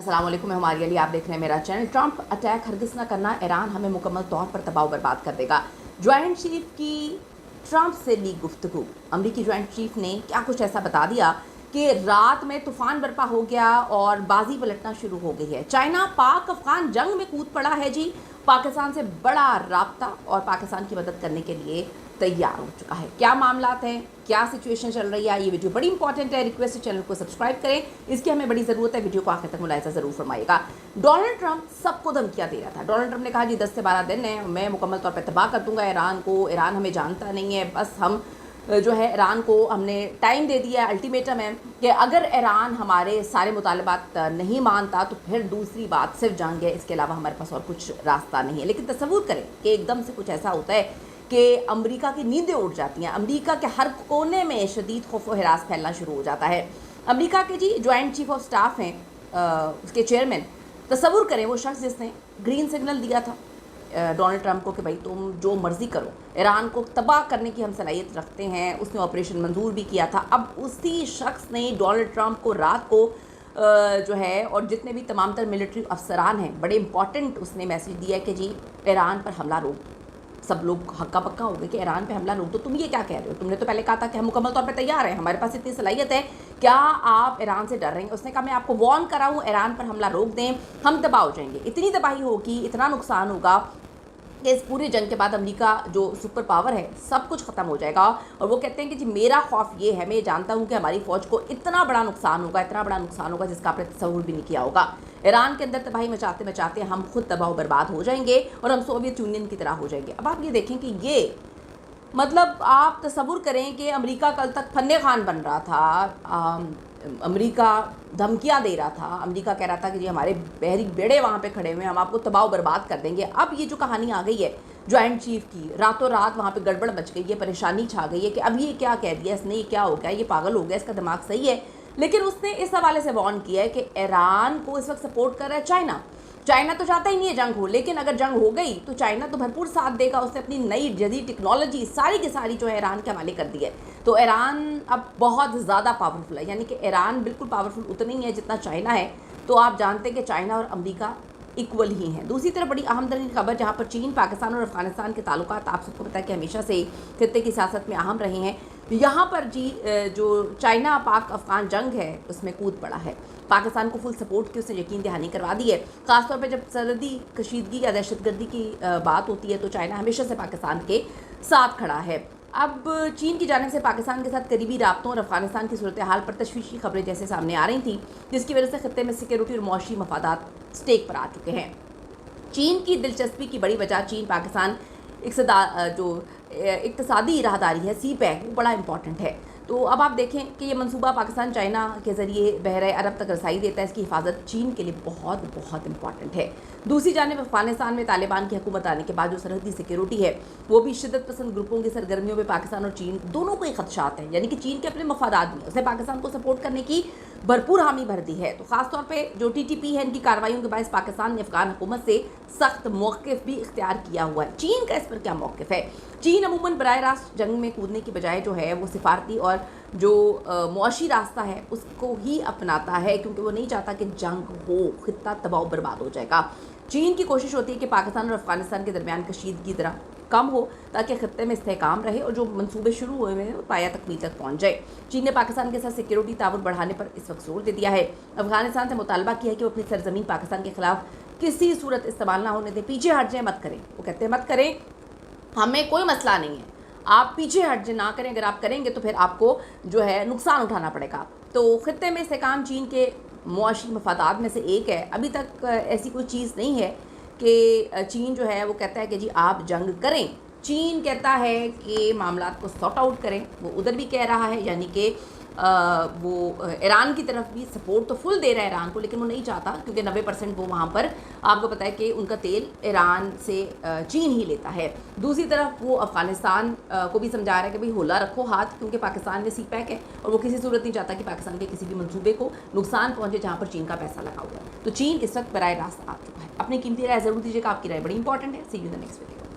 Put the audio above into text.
अस्सलाम वालेकुम, मैं हमारी अली, आप देख रहे हैं मेरा चैनल। ट्रंप अटैक हरगिज़ ना करना, ईरान हमें मुकम्मल तौर पर तबाह बर्बाद कर देगा। जॉइंट चीफ की ट्रंप से ली गुफ्तगू। अमरीकी जॉइंट चीफ ने क्या कुछ ऐसा बता दिया कि रात में तूफ़ान बर्पा हो गया और बाजी पलटना शुरू हो गई है। चाइना पाक अफगान जंग में कूद पड़ा है जी। पाकिस्तान से बड़ा राब्ता और पाकिस्तान की मदद करने के लिए तैयार हो चुका है। क्या मामलात हैं, क्या सिचुएशन चल रही है, ये वीडियो बड़ी इंपॉर्टेंट है। रिक्वेस्ट है चैनल को सब्सक्राइब करें, इसकी हमें बड़ी ज़रूरत है। वीडियो को आखिर तक मुलाहिजा ज़रूर फरमाइएगा। डोनाल्ड ट्रंप सबको धमकियाँ दे रहा था। डोनाल्ड ट्रंप ने कहा जी 10 से 12 दिन है, मैं मुकम्मल तौर पर तबाह कर दूंगा ईरान को। ईरान हमें जानता नहीं है, बस हम जो है ईरान को हमने टाइम दे दिया है, अल्टीमेटम है कि अगर ईरान हमारे सारे मुतालबात नहीं मानता तो फिर दूसरी बात सिर्फ जंग है, इसके अलावा हमारे पास और कुछ रास्ता नहीं है। लेकिन तसव्वुर करें कि एकदम से कुछ ऐसा होता है कि अमेरिका की नींदें उड़ जाती हैं, अमेरिका के हर कोने में शदीद खौफ व हिरास फैलना शुरू हो जाता है। अमेरिका के जी जॉइंट चीफ ऑफ स्टाफ हैं, उसके चेयरमैन, तसव्वुर करें वो शख्स जिसने ग्रीन सिग्नल दिया था डोनाल्ड ट्रंप को कि भाई तुम जो मर्ज़ी करो, ईरान को तबाह करने की हम सलाहियत रखते हैं, उसने ऑपरेशन मंजूर भी किया था। अब उसी शख्स ने डोनाल्ड ट्रंप को रात को जो है और जितने भी तमाम तर मिलिट्री अफसरान हैं, बड़े इंपॉर्टेंट उसने मैसेज दिया है कि जी ईरान पर हमला रोक। सब लोग हक्का पक्का हो गए कि ईरान पे हमला रोक दो। तुम ये क्या कह रहे हो? तुमने तो पहले कहा था कि हम मुकम्मल तौर पे तैयार हैं, हमारे पास इतनी सलाहियत है, क्या आप ईरान से डर रहे हैं? उसने कहा मैं आपको वार्न करा हूँ, ईरान पर हमला रोक दें, हम तबाह हो जाएंगे। इतनी तबाही होगी, इतना नुकसान होगा कि इस पूरी जंग के बाद अमेरिका जो सुपर पावर है सब कुछ ख़त्म हो जाएगा। और वो कहते हैं कि जी मेरा खौफ ये है, मैं जानता हूँ कि हमारी फ़ौज को इतना बड़ा नुकसान होगा, इतना बड़ा नुकसान होगा जिसका आपने तस्वुर भी नहीं किया होगा। ईरान के अंदर तबाही मचाते मचाते हम खुद तबाह बर्बाद हो जाएंगे और हम सोवियत यूनियन की तरह हो जाएंगे। अब आप ये देखें कि ये मतलब आप तसव्वुर करें कि अमेरिका कल तक फन्ने खान बन रहा था, अमेरिका धमकियां दे रहा था, अमेरिका कह रहा था कि जी हमारे बहरी बेड़े वहाँ पे खड़े हुए हैं, हम आपको तबाह बर्बाद कर देंगे। अब ये जो कहानी आ गई है जॉइंट चीफ की, रातों रात वहाँ पे गड़बड़ मच गई है, परेशानी छा गई है कि अब ये क्या कह दिया इसने, ये क्या हो गया, ये पागल हो गया, इसका दिमाग सही है। लेकिन उसने इस हवाले से वार्न किया है कि ईरान को इस वक्त सपोर्ट कर रहा है चाइना। चाइना तो चाहता ही नहीं है जंग हो, लेकिन अगर जंग हो गई तो चाइना तो भरपूर साथ देगा। उसने अपनी नई जदीद टेक्नोलॉजी सारी की सारी जो है ईरान के हवाले कर दी है। तो ईरान अब बहुत ज़्यादा पावरफुल है, यानी कि ईरान बिल्कुल पावरफुल उतना ही है जितना चाइना है। तो आप जानते हैं कि चाइना और अमेरिका इक्वल ही हैं। दूसरी तरफ बड़ी अहम तरीन खबर, जहाँ पर चीन, पाकिस्तान और अफगानिस्तान के ताल्लुकात आप सबको पता है कि हमेशा से खित्ते की सियासत में अहम रहे हैं। यहाँ पर जी जो चाइना पाक अफगान जंग है उसमें कूद पड़ा है। पाकिस्तान को फुल सपोर्ट की उसने यकीन दहानी करवा दी है। ख़ासतौर पर जब सरहदी कशीदगी या दहशतगर्दी की बात होती है तो चाइना हमेशा से पाकिस्तान के साथ खड़ा है। अब चीन की जानिब से पाकिस्तान के साथ करीबी राब्तों और अफगानिस्तान की सूरत हाल पर तशवीशी खबरें जैसे सामने आ रही थी, जिसकी वजह से खत्ते में सिक्योरिटी और मुआशी मफादात स्टेक पर आ चुके हैं। चीन की दिलचस्पी की बड़ी वजह चीन पाकिस्तान जो इक्तसादी राहदारी है, सी पैक, वो बड़ा इंपॉर्टेंट है। तो अब आप देखें कि ये मंसूबा पाकिस्तान चाइना के ज़रिए बहरे अरब तक रसाई देता है। इसकी हिफाजत चीन के लिए बहुत बहुत इंपॉर्टेंट है। दूसरी जानिब अफगानिस्तान में तालिबान की हुकूमत आने के बाद जो सरहदी सिक्योरिटी है वो भी शिद्दत पसंद ग्रुपों की सरगर्मियों में पाकिस्तान और चीन दोनों को ही खदशात हैं, यानी कि चीन के अपने मफादात भी, उसने पाकिस्तान को सपोर्ट करने की भरपूर हामी भर दी है। तो ख़ासतौर पर जो TTP है, इनकी कार्रवाइयों के बायस पाकिस्तान ने अफगान हुकूमत से सख्त मौक़िफ़ भी इख्तियार किया हुआ है। चीन का इस पर क्या मौक़िफ़ है? चीन अमूमन बराह रास्त जंग में कूदने की बजाय जो है वो सिफारती और जो मुआशी रास्ता है उसको ही अपनाता है, क्योंकि वो नहीं चाहता कि जंग हो, खित्ता तबाह बर्बाद हो जाएगा। चीन की कोशिश होती है कि पाकिस्तान और अफगानिस्तान के दरमियान कशीदगी ज़रा कम हो ताकि खत्ते में इस्तेहकाम रहे और जो मंसूबे शुरू हुए हैं वो पाया तकमील तक पहुँच जाए। चीन ने पाकिस्तान के साथ सिक्योरिटी ताउन बढ़ाने पर इस वक्त जोर दे दिया है। अफगानिस्तान से मुतालबा किया है कि वो अपनी सरजमीन पाकिस्तान के खिलाफ किसी सूरत इस्तेमाल ना होने दें, पीछे हट जाए, मत करें। वो कहते हैं मत करें, हमें कोई मसला नहीं है, आप पीछे हट ना करें, अगर आप करेंगे तो फिर आपको जो है नुकसान उठाना पड़ेगा। तो खित्ते में इस्तेहकाम चीन के मुआशी मफादात में से एक है। अभी तक ऐसी कोई चीज़ नहीं है कि चीन जो है वो कहता है कि जी आप जंग करें। चीन कहता है कि मामलात को सॉर्ट आउट करें, वो उधर भी कह रहा है, यानी कि वो ईरान की तरफ भी सपोर्ट तो फुल दे रहा है ईरान को, लेकिन वो नहीं चाहता क्योंकि 90% वो वहाँ पर आपको पता है कि उनका तेल ईरान से चीन ही लेता है। दूसरी तरफ वो अफ़गानिस्तान को भी समझा रहा है कि भाई होला रखो हाथ, क्योंकि पाकिस्तान में सी पैक है और वो किसी सूरत नहीं चाहता कि पाकिस्तान के किसी भी मंसूबे को नुकसान पहुँचे जहाँ पर चीन का पैसा लगा हुआ है। तो चीन इस वक्त बराह रास्त आ चुका है। अपनी कीमती राय ज़रूर दीजिएगा, आपकी राय बड़ी इंपॉर्टेंट है। See you in the next video.